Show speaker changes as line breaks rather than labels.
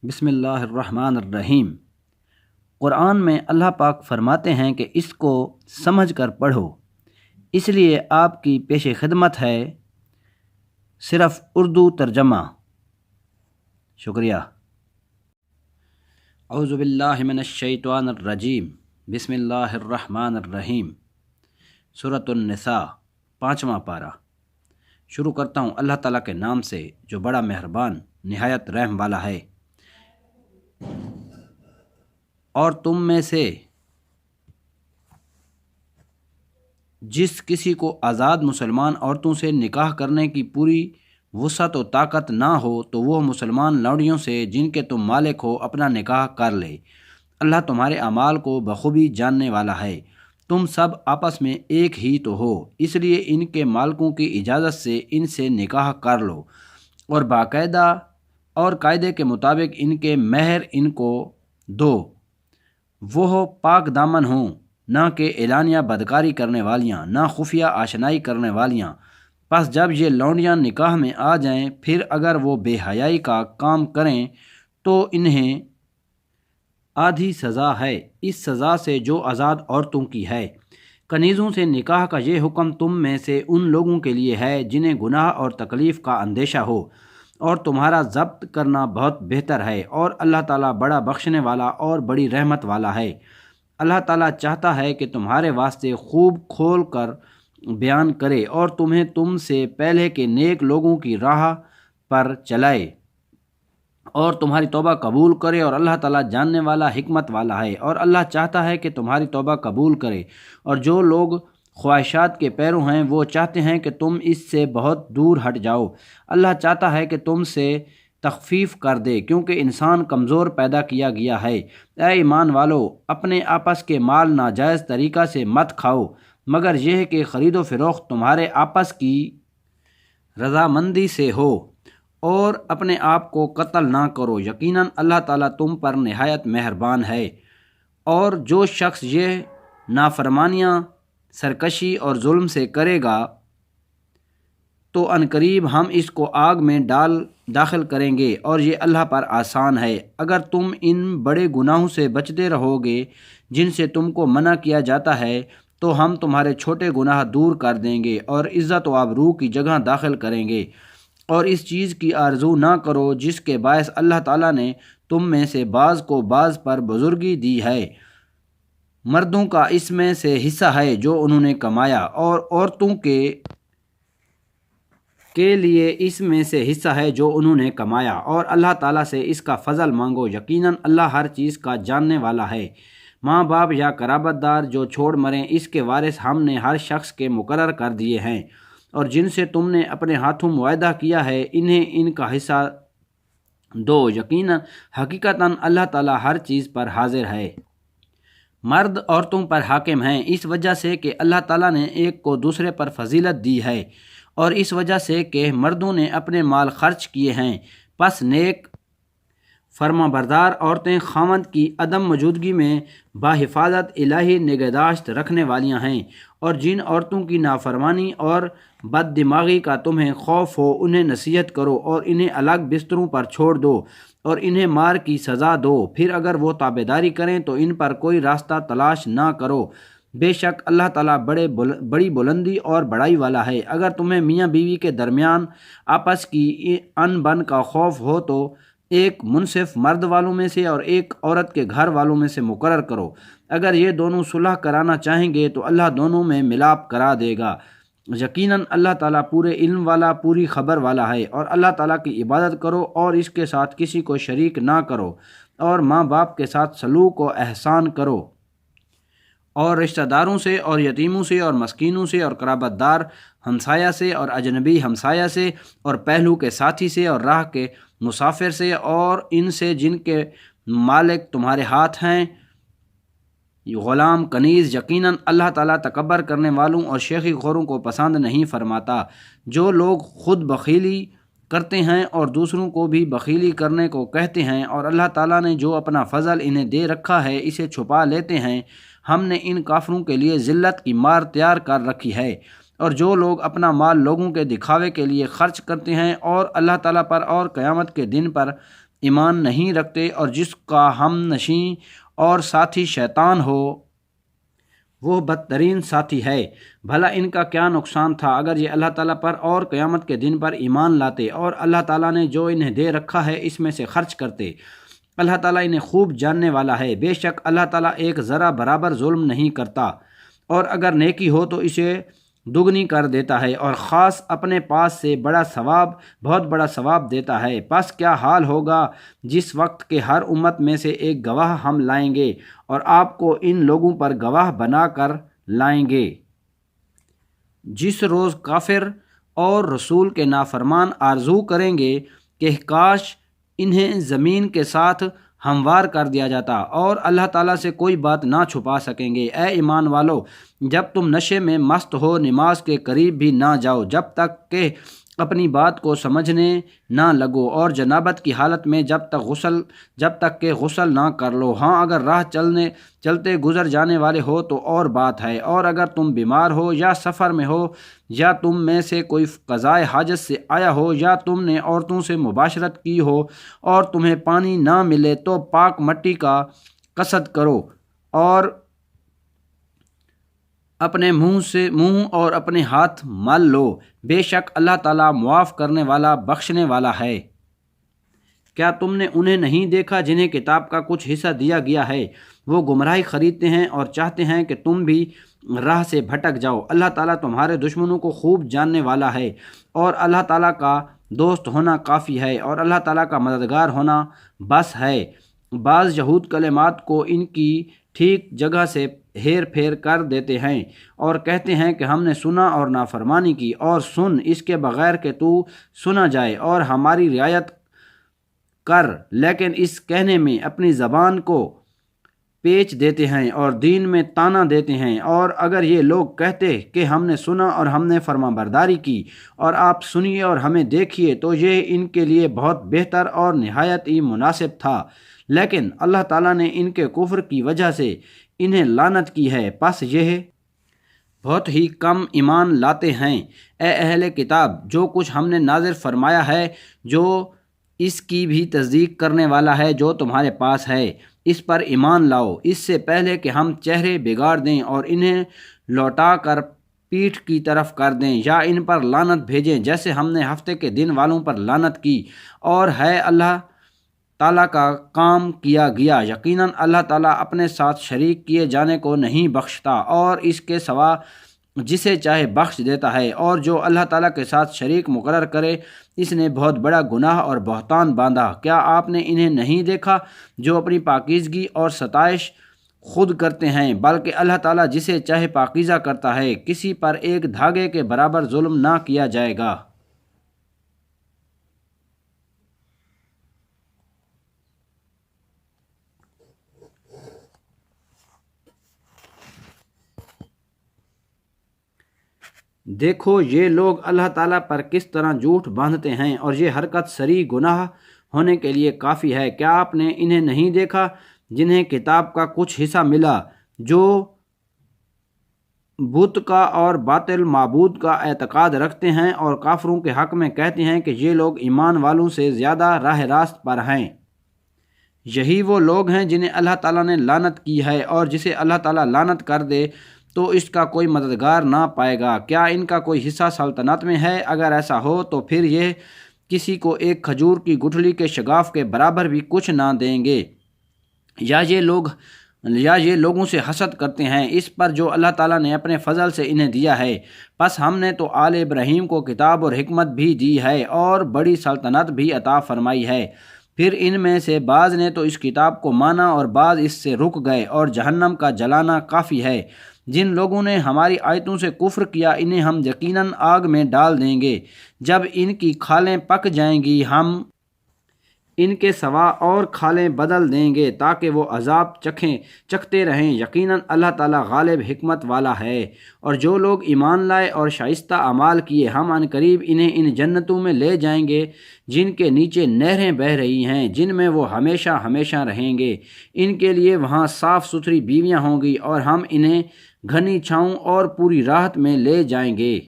بسم اللہ الرحمن الرحیم۔ قرآن میں اللہ پاک فرماتے ہیں کہ اس کو سمجھ کر پڑھو، اس لیے آپ کی پیش خدمت ہے صرف اردو ترجمہ۔ شکریہ۔ اعوذ باللہ من الشیطان الرجیم، بسم اللہ الرحمن الرحیم۔ سورۃ النساء، 5واں پارہ۔ شروع کرتا ہوں اللہ تعالیٰ کے نام سے جو بڑا مہربان نہایت رحم والا ہے۔ اور تم میں سے جس کسی کو آزاد مسلمان عورتوں سے نکاح کرنے کی پوری وسعت و طاقت نہ ہو تو وہ مسلمان لوڑیوں سے جن کے تم مالک ہو اپنا نکاح کر لے۔ اللہ تمہارے اعمال کو بخوبی جاننے والا ہے۔ تم سب آپس میں ایک ہی تو ہو، اس لیے ان کے مالکوں کی اجازت سے ان سے نکاح کر لو، اور باقاعدہ اور قاعدے کے مطابق ان کے مہر ان کو دو۔ وہ پاک دامن ہوں، نہ کہ اعلانیہ بدکاری کرنے والیاں، نہ خفیہ آشنائی کرنے والیاں۔ پس جب یہ لونڈیاں نکاح میں آ جائیں، پھر اگر وہ بے حیائی کا کام کریں تو انہیں آدھی سزا ہے اس سزا سے جو آزاد عورتوں کی ہے۔ کنیزوں سے نکاح کا یہ حکم تم میں سے ان لوگوں کے لیے ہے جنہیں گناہ اور تکلیف کا اندیشہ ہو، اور تمہارا ضبط کرنا بہت بہتر ہے، اور اللہ تعالیٰ بڑا بخشنے والا اور بڑی رحمت والا ہے۔ اللہ تعالیٰ چاہتا ہے کہ تمہارے واسطے خوب کھول کر بیان کرے اور تمہیں تم سے پہلے کے نیک لوگوں کی راہ پر چلائے اور تمہاری توبہ قبول کرے، اور اللہ تعالیٰ جاننے والا حکمت والا ہے۔ اور اللہ چاہتا ہے کہ تمہاری توبہ قبول کرے، اور جو لوگ خواہشات کے پیرو ہیں وہ چاہتے ہیں کہ تم اس سے بہت دور ہٹ جاؤ۔ اللہ چاہتا ہے کہ تم سے تخفیف کر دے، کیونکہ انسان کمزور پیدا کیا گیا ہے۔ اے ایمان والو، اپنے آپس کے مال ناجائز طریقہ سے مت کھاؤ، مگر یہ کہ خرید و فروخت تمہارے آپس کی رضامندی سے ہو، اور اپنے آپ کو قتل نہ کرو، یقیناً اللہ تعالیٰ تم پر نہایت مہربان ہے۔ اور جو شخص یہ نافرمانیاں سرکشی اور ظلم سے کرے گا تو عنقریب ہم اس کو آگ میں داخل کریں گے، اور یہ اللہ پر آسان ہے۔ اگر تم ان بڑے گناہوں سے بچتے رہو گے جن سے تم کو منع کیا جاتا ہے تو ہم تمہارے چھوٹے گناہ دور کر دیں گے اور عزت و آبرو کی جگہ داخل کریں گے۔ اور اس چیز کی آرزو نہ کرو جس کے باعث اللہ تعالیٰ نے تم میں سے بعض کو بعض پر بزرگی دی ہے۔ مردوں کا اس میں سے حصہ ہے جو انہوں نے کمایا، اور عورتوں کے لیے اس میں سے حصہ ہے جو انہوں نے کمایا، اور اللہ تعالیٰ سے اس کا فضل مانگو، یقیناً اللہ ہر چیز کا جاننے والا ہے۔ ماں باپ یا قرابت دار جو چھوڑ مریں، اس کے وارث ہم نے ہر شخص کے مقرر کر دیے ہیں، اور جن سے تم نے اپنے ہاتھوں معاہدہ کیا ہے انہیں ان کا حصہ دو، یقیناً حقیقتاً اللہ تعالیٰ ہر چیز پر حاضر ہے۔ مرد عورتوں پر حاکم ہیں اس وجہ سے کہ اللہ تعالیٰ نے ایک کو دوسرے پر فضیلت دی ہے، اور اس وجہ سے کہ مردوں نے اپنے مال خرچ کیے ہیں۔ پس نیک فرما بردار عورتیں خاوند کی عدم موجودگی میں بحفاظت الہی نگہداشت رکھنے والیاں ہیں، اور جن عورتوں کی نافرمانی اور بد دماغی کا تمہیں خوف ہو انہیں نصیحت کرو، اور انہیں الگ بستروں پر چھوڑ دو، اور انہیں مار کی سزا دو۔ پھر اگر وہ تابعداری کریں تو ان پر کوئی راستہ تلاش نہ کرو، بے شک اللہ تعالیٰ بڑی بلندی اور بڑائی والا ہے۔ اگر تمہیں میاں بیوی کے درمیان آپس کی ان بن کا خوف ہو تو ایک منصف مرد والوں میں سے اور ایک عورت کے گھر والوں میں سے مقرر کرو۔ اگر یہ دونوں صلح کرانا چاہیں گے تو اللہ دونوں میں ملاپ کرا دے گا، یقیناً اللہ تعالیٰ پورے علم والا پوری خبر والا ہے۔ اور اللہ تعالیٰ کی عبادت کرو اور اس کے ساتھ کسی کو شریک نہ کرو، اور ماں باپ کے ساتھ سلوک و احسان کرو، اور رشتہ داروں سے اور یتیموں سے اور مسکینوں سے اور قرابت دار ہمسایہ سے اور اجنبی ہمسایہ سے اور پہلو کے ساتھی سے اور راہ کے مسافر سے اور ان سے جن کے مالک تمہارے ہاتھ ہیں، غلام کنیز، یقیناً اللہ تعالیٰ تکبر کرنے والوں اور شیخی خوروں کو پسند نہیں فرماتا۔ جو لوگ خود بخیلی کرتے ہیں اور دوسروں کو بھی بخیلی کرنے کو کہتے ہیں، اور اللہ تعالیٰ نے جو اپنا فضل انہیں دے رکھا ہے اسے چھپا لیتے ہیں، ہم نے ان کافروں کے لیے ذلت کی مار تیار کر رکھی ہے۔ اور جو لوگ اپنا مال لوگوں کے دکھاوے کے لیے خرچ کرتے ہیں اور اللہ تعالیٰ پر اور قیامت کے دن پر ایمان نہیں رکھتے اور جس کا ہم نشیں اور ساتھی شیطان ہو وہ بدترین ساتھی ہے۔ بھلا ان کا کیا نقصان تھا اگر یہ اللہ تعالیٰ پر اور قیامت کے دن پر ایمان لاتے اور اللہ تعالیٰ نے جو انہیں دے رکھا ہے اس میں سے خرچ کرتے۔ اللہ تعالیٰ انہیں خوب جاننے والا ہے، بے شک اللہ تعالیٰ ایک ذرا برابر ظلم نہیں کرتا، اور اگر نیکی ہو تو اسے دگنی کر دیتا ہے اور خاص اپنے پاس سے بہت بڑا ثواب دیتا ہے۔ پس کیا حال ہوگا جس وقت کہ ہر امت میں سے ایک گواہ ہم لائیں گے اور آپ کو ان لوگوں پر گواہ بنا کر لائیں گے۔ جس روز کافر اور رسول کے نافرمان آرزو کریں گے کہ کاش انہیں زمین کے ساتھ ہموار کر دیا جاتا اور اللہ تعالیٰ سے کوئی بات نہ چھپا سکیں گے۔ اے ایمان والو، جب تم نشے میں مست ہو نماز کے قریب بھی نہ جاؤ جب تک کہ اپنی بات کو سمجھنے نہ لگو، اور جنابت کی حالت میں جب تک کہ غسل نہ کر لو۔ ہاں، اگر راہ چلتے گزر جانے والے ہو تو اور بات ہے، اور اگر تم بیمار ہو یا سفر میں ہو یا تم میں سے کوئی قضائے حاجت سے آیا ہو یا تم نے عورتوں سے مباشرت کی ہو اور تمہیں پانی نہ ملے تو پاک مٹی کا قصد کرو اور اپنے منہ اور اپنے ہاتھ مل لو، بے شک اللہ تعالیٰ معاف کرنے والا بخشنے والا ہے۔ کیا تم نے انہیں نہیں دیکھا جنہیں کتاب کا کچھ حصہ دیا گیا ہے؟ وہ گمراہی خریدتے ہیں اور چاہتے ہیں کہ تم بھی راہ سے بھٹک جاؤ۔ اللہ تعالیٰ تمہارے دشمنوں کو خوب جاننے والا ہے، اور اللہ تعالیٰ کا دوست ہونا کافی ہے اور اللہ تعالیٰ کا مددگار ہونا بس ہے۔ بعض یہود کلمات کو ان کی ٹھیک جگہ سے ہیر پھیر کر دیتے ہیں اور کہتے ہیں کہ ہم نے سنا اور نافرمانی کی، اور سن اس کے بغیر کہ تو سنا جائے اور ہماری رعایت کر، لیکن اس کہنے میں اپنی زبان کو پیچ دیتے ہیں اور دین میں تانا دیتے ہیں۔ اور اگر یہ لوگ کہتے کہ ہم نے سنا اور ہم نے فرما برداری کی اور آپ سنیے اور ہمیں دیکھیے تو یہ ان کے لیے بہت بہتر اور نہایت ہی مناسب تھا، لیکن اللہ تعالیٰ نے ان کے کفر کی وجہ سے انہیں لعنت کی ہے، پس یہ بہت ہی کم ایمان لاتے ہیں۔ اے اہل کتاب، جو کچھ ہم نے نازل فرمایا ہے جو اس کی بھی تصدیق کرنے والا ہے جو تمہارے پاس ہے، اس پر ایمان لاؤ، اس سے پہلے کہ ہم چہرے بگاڑ دیں اور انہیں لوٹا کر پیٹھ کی طرف کر دیں یا ان پر لعنت بھیجیں جیسے ہم نے ہفتے کے دن والوں پر لعنت کی، اور ہے اللہ تعالیٰ کا کام کیا گیا۔ یقیناً اللہ تعالیٰ اپنے ساتھ شریک کیے جانے کو نہیں بخشتا اور اس کے سوا جسے چاہے بخش دیتا ہے، اور جو اللہ تعالیٰ کے ساتھ شریک مقرر کرے اس نے بہت بڑا گناہ اور بہتان باندھا۔ کیا آپ نے انہیں نہیں دیکھا جو اپنی پاکیزگی اور ستائش خود کرتے ہیں، بلکہ اللہ تعالیٰ جسے چاہے پاکیزہ کرتا ہے، کسی پر ایک دھاگے کے برابر ظلم نہ کیا جائے گا۔ دیکھو یہ لوگ اللہ تعالیٰ پر کس طرح جھوٹ باندھتے ہیں، اور یہ حرکت صریح گناہ ہونے کے لیے کافی ہے۔ کیا آپ نے انہیں نہیں دیکھا جنہیں کتاب کا کچھ حصہ ملا، جو بت کا اور باطل معبود کا اعتقاد رکھتے ہیں اور کافروں کے حق میں کہتے ہیں کہ یہ لوگ ایمان والوں سے زیادہ راہ راست پر ہیں؟ یہی وہ لوگ ہیں جنہیں اللہ تعالیٰ نے لعنت کی ہے، اور جسے اللہ تعالیٰ لعنت کر دے تو اس کا کوئی مددگار نہ پائے گا۔ کیا ان کا کوئی حصہ سلطنت میں ہے؟ اگر ایسا ہو تو پھر یہ کسی کو ایک کھجور کی گٹھلی کے شگاف کے برابر بھی کچھ نہ دیں گے۔ یا یہ لوگوں سے حسد کرتے ہیں اس پر جو اللہ تعالیٰ نے اپنے فضل سے انہیں دیا ہے۔ پس ہم نے تو آل ابراہیم کو کتاب اور حکمت بھی دی ہے اور بڑی سلطنت بھی عطا فرمائی ہے، پھر ان میں سے بعض نے تو اس کتاب کو مانا اور بعض اس سے رک گئے، اور جہنم کا جلانا کافی ہے۔ جن لوگوں نے ہماری آیتوں سے کفر کیا انہیں ہم یقیناً آگ میں ڈال دیں گے، جب ان کی کھالیں پک جائیں گی ہم ان کے سوا اور کھالیں بدل دیں گے تاکہ وہ عذاب چکھتے رہیں۔ یقیناً اللہ تعالیٰ غالب حکمت والا ہے۔ اور جو لوگ ایمان لائے اور شائستہ اعمال کیے ہم عن قریب انہیں ان جنتوں میں لے جائیں گے جن کے نیچے نہریں بہہ رہی ہیں، جن میں وہ ہمیشہ ہمیشہ رہیں گے۔ ان کے لیے وہاں صاف ستھری بیویاں ہوں گی اور ہم انہیں گھنی چھاؤں اور پوری راحت میں لے جائیں گے۔